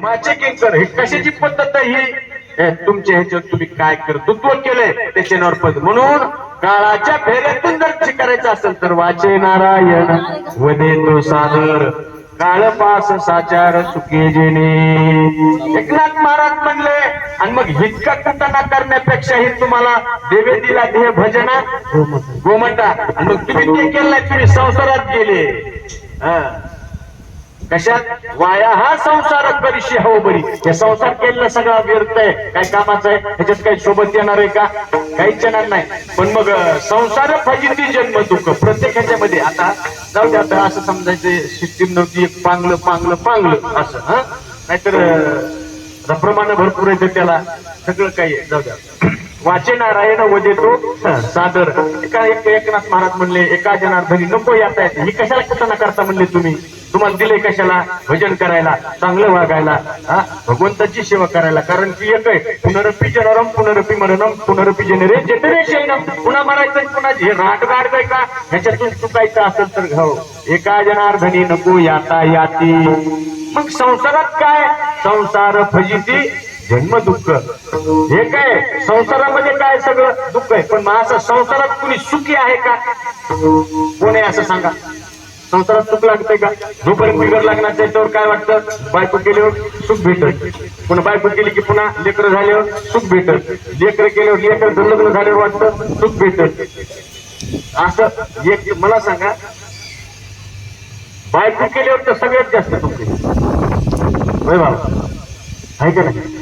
माझे किंकर ही कशाची पद्धत आहे ही? तुमच्या ह्याच्यावर तुम्ही काय कर्तृत्व केलंय त्याच्यावर पद म्हणून काळाच्या फेऱ्यातून जर करायचं असेल तर वाचे नारायण वदे तो सादर काळ पास साचार चुके जेणे. एकनाथ महाराज म्हणले आणि मग हितका कुटाणा करण्यापेक्षाही तुम्हाला देवे दिला देह भजना गोमटा आणि मग तुम्ही ते केलं नाही, तुम्ही संसारात गेले. कशात? वाया हा संसार करीशी हो बरी. हे संसार केलेला सगळा व्यर्थ आहे, काय कामाचा आहे? ह्याच्यात काही सोबत येणार आहे का? काहीच येणार नाही. पण मग संसार फजिती जन्म दुःख प्रत्येक ह्याच्यामध्ये. आता जाऊ दे, आता असं समजायचं सिस्टीम नव्हती, एक पांगलं पांगलं पांगलं असं. नाहीतर प्रमाण भरपूर येतं त्याला, सगळं काही आहे. जाऊ द्या. वाचे नारायण वजे तो सादर. एकनाथ महाराज म्हणले एका जनार्दनी नको येता येते. ही कशाला कुटाणा करता म्हणले तुम्ही? तुम्हाला दिले कशाला? भजन करायला, चांगलं वागायला, भगवंताची सेवा करायला. कारण की एक आहे पुनरपी जनरम पुनरपी मरणम पुनरपी जनरे जठरे शयनम. पुन्हा मरायचं पुन्हा हे राट गाड काय का? ह्याच्यातून चुकायचं असेल तर हो एका जनार्दनी नको याता याती. मग संसारात काय? संसार फजिती जन्म दुःख. हे काय संसारामध्ये काय सगळं दुःख आहे. पण मग असं संसारात कुणी सुखी आहे का? कोण आहे असं सांगा? संसारात सुख लागतंय का? जोपर्यंत बिगर लागणार त्याच्यावर काय वाटतं? बायको केल्यावर सुख भेटत, पुन्हा बायको केली की पुन्हा लेकर झाल्यावर सुख भेटत, लेकर केल्यावर लेकर लग्न झाल्यावर वाटतं सुख भेटत. असं एक मला सांगा, बायको केल्यावर तर सगळ्यात जास्त सुख आहे बाबा, आहे का नाही?